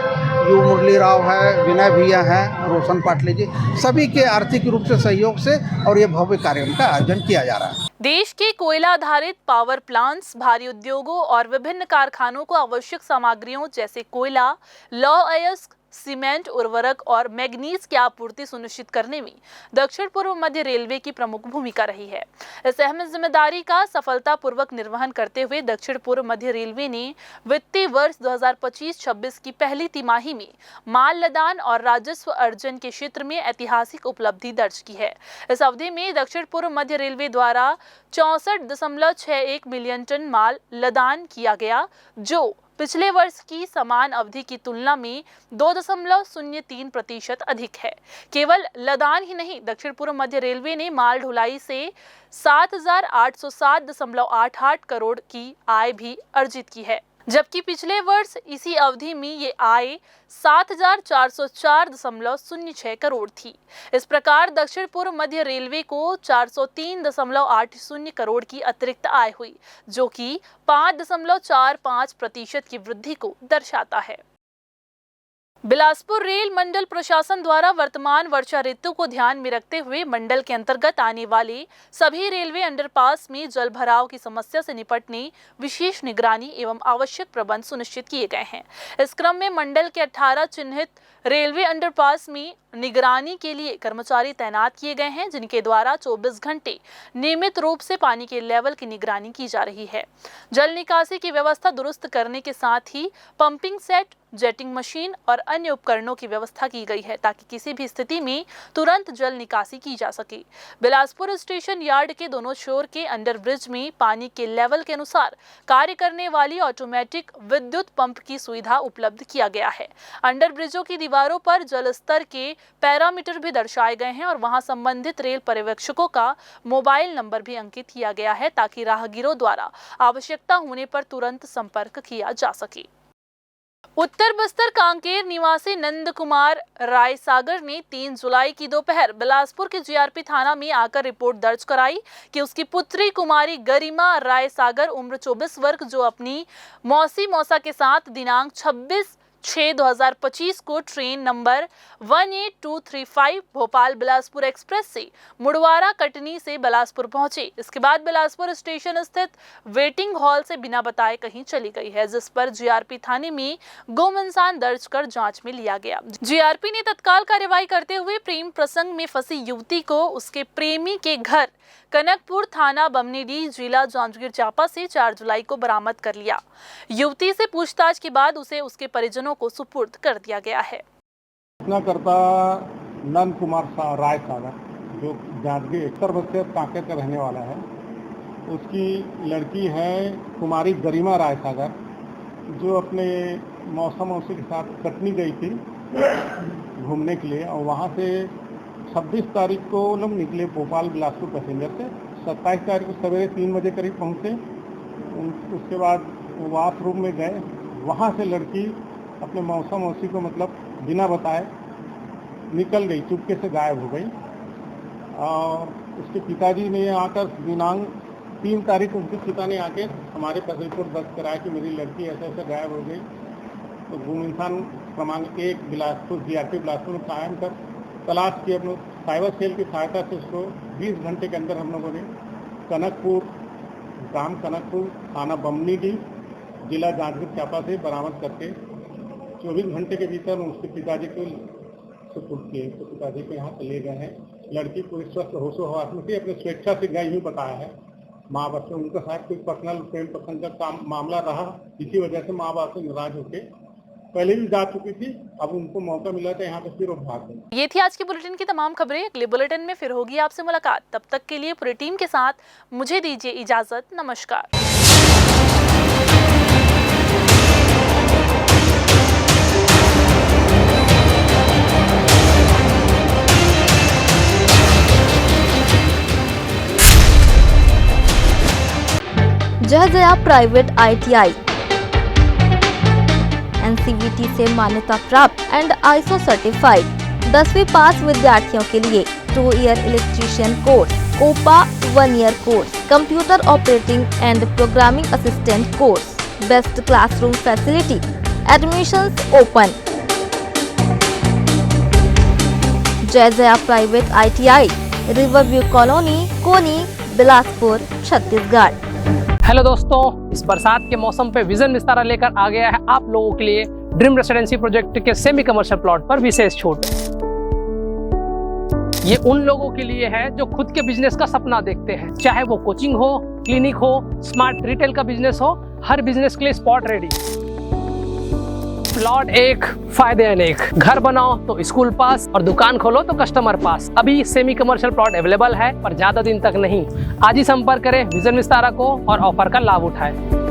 यू मुरली राव है, विनय भैया हैं, रोशन पाटले जी, सभी के आर्थिक रूप से सहयोग से और ये भव्य कार्यक्रम का आयोजन किया जा रहा है। देश के कोयला आधारित पावर प्लांट्स, भारी उद्योगों और विभिन्न कारखानों को आवश्यक सामग्रियों जैसे कोयला, लौह अयस्क, सीमेंट, उर्वरक और मैग्नीज की आपूर्ति सुनिश्चित करने में दक्षिण पूर्व मध्य रेलवे की प्रमुख भूमिका रही है। इस अहम जिम्मेदारी का सफलतापूर्वक निर्वहन करते हुए दक्षिण पूर्व मध्य रेलवे ने वित्तीय वर्ष 2025-26 की पहली तिमाही में माल लदान और राजस्व अर्जन के क्षेत्र में ऐतिहासिक उपलब्धि दर्ज की है। इस अवधि में दक्षिण पूर्व मध्य रेलवे द्वारा 64.61 मिलियन टन माल लदान किया गया, जो पिछले वर्ष की समान अवधि की तुलना में 2.03% अधिक है। केवल लदान ही नहीं, दक्षिण पूर्व मध्य रेलवे ने माल ढुलाई से 7,807.88 करोड़ की आय भी अर्जित की है, जबकि पिछले वर्ष इसी अवधि में ये आय 7,404.06 करोड़ थी। इस प्रकार दक्षिण पूर्व मध्य रेलवे को 403.80 करोड़ की अतिरिक्त आय हुई, जो कि 5.45% की वृद्धि को दर्शाता है। बिलासपुर रेल मंडल प्रशासन द्वारा वर्तमान वर्षा ऋतु को ध्यान में रखते हुए मंडल के अंतर्गत आने वाले सभी रेलवे अंडरपास में जल भराव की समस्या से निपटने विशेष निगरानी एवं आवश्यक प्रबंध सुनिश्चित किए गए हैं। इस क्रम में मंडल के 18 चिन्हित रेलवे अंडरपास में निगरानी के लिए कर्मचारी तैनात किए गए हैं, जिनके द्वारा 24 घंटे नियमित रूप से पानी के लेवल की निगरानी की जा रही है। जल निकासी की व्यवस्था दुरुस्त करने के साथ ही पंपिंग सेट, जेटिंग मशीन और अन्य उपकरणों की व्यवस्था की गई है ताकि किसी भी स्थिति में तुरंत जल निकासी की जा सके। बिलासपुर स्टेशन यार्ड के दोनों छोर के अंडरब्रिज में पानी के लेवल के अनुसार कार्य करने वाली ऑटोमेटिक विद्युत पंप की सुविधा उपलब्ध किया गया है। अंडरब्रिजों की दीवारों पर जल स्तर के पैरामीटर भी दर्शाए गए हैं और वहां संबंधित रेल पर्यवेक्षकों का मोबाइल नंबर भी अंकित किया गया है ताकि राहगीरों द्वारा आवश्यकता होने पर तुरंत संपर्क किया जा सके। उत्तर बस्तर कांकेर निवासी नंद कुमार राय सागर ने 3 जुलाई की दोपहर बिलासपुर के जीआरपी थाना में आकर रिपोर्ट दर्ज कराई कि उसकी पुत्री कुमारी गरिमा राय सागर उम्र 24 वर्ष जो अपनी मौसा के साथ दिनांक 26/6/2025 को train number 18235 Bhopal Bilaspur express से मुड़वारा कटनी से बिलासपुर पहुंचे। इसके बाद बिलासपुर स्टेशन स्थित वेटिंग हॉल से बिना बताए कहीं चली गई है, जिस पर जीआरपी थाने में गुमइंसान दर्ज कर जांच में लिया गया। जीआरपी ने तत्काल कार्रवाई करते हुए प्रेम प्रसंग में फंसी युवती को उसके प्रेमी के घर कनकपुर थाना बमनीडीह जिला जांजगीर चांपा से 4 जुलाई को बरामद कर लिया। युवती से पूछताछ के बाद उसे उसके परिजनों को सुपुर्द कर दिया गया है। घटनाकर्ता नंद कुमार राय सागर जो जांजगीर उत्तर बस्तर कांकेर का रहने वाला है, उसकी लड़की है कुमारी गरिमा राय सागर जो अपने मौसी के साथ कटनी गई थी घूमने के लिए और वहाँ से 26 तारीख को लोग निकले भोपाल बिलासपुर पैसेंजर से। 27 तारीख को सवेरे 3 बजे करीब पहुँचे। उसके बाद वॉशरूम में गए, वहाँ से लड़की अपने मौसी को मतलब बिना बताए निकल गई, चुपके से गायब हो गई। और उसके पिताजी ने आकर दिनांक 3 तारीख को उनके पिता ने आके हमारे पास रिपोर्ट दर्ज कराया कि मेरी लड़की ऐसे ऐसे गायब हो गई। तो गुमइंसान क्रमांक 1 बिलासपुर जीआरपी बिलासपुर में कायम कर तलाश की अपने साइबर सेल की सहायता से उसको 20 घंटे के अंदर हम लोगों ने ग्राम कनकपुर थाना बमनीडीह जिला जांजगीर चांपा से बरामद करके 24 घंटे के भीतर उसके पिताजी को सुपुर्द किए। तो पिताजी को यहाँ से ले गए हैं। लड़की पूरी स्वस्थ होशो हवास में थी, अपने स्वेच्छा से गई ही बताया है। माँ बाप से उनका शायद कोई पर्सनल प्रेम प्रसंग का मामला रहा, इसी वजह से माँ बाप से नाराज होकर पहले भी जा चुकी थी। अब उनको मौका मिला था यहाँ पे फिर वो भाग गई। ये थी आज की बुलेटिन की तमाम खबरें। अगले बुलेटिन में फिर होगी आपसे मुलाकात। तब तक के लिए पूरी टीम के साथ मुझे दीजिए इजाजत। नमस्कार। जय जया प्राइवेट ITI NCVT से मान्यता प्राप्त एंड ISO सर्टिफाइड 10वीं पास विद्यार्थियों के लिए 2 year electrician course, COPA 1 year course, computer operating and programming assistant course, best classroom facility, admissions open. Jai Jaya private ITI, riverview colony, Koni, Bilaspur, Chhattisgarh. Hello दोस्तों, इस बरसात के मौसम पे विजन विस्तारा लेकर आ गया है आप लोगों के लिए ड्रीम रेसिडेंसी प्रोजेक्ट के सेमी कमर्शियल प्लॉट पर विशेष छूट। ये उन लोगों के लिए है जो खुद के बिजनेस का सपना देखते हैं, चाहे वो कोचिंग हो, क्लिनिक हो, स्मार्ट रिटेल का बिजनेस हो, हर बिजनेस के लिए स्पॉट रेडी। प्लॉट एक, फायदे अनेक। घर बनाओ तो स्कूल पास और दुकान खोलो तो कस्टमर पास। अभी सेमी कमर्शियल प्लॉट अवेलेबल है पर ज्यादा दिन तक नहीं। आज ही संपर्क करें विजन विस्तारा को और ऑफर का लाभ उठाएं।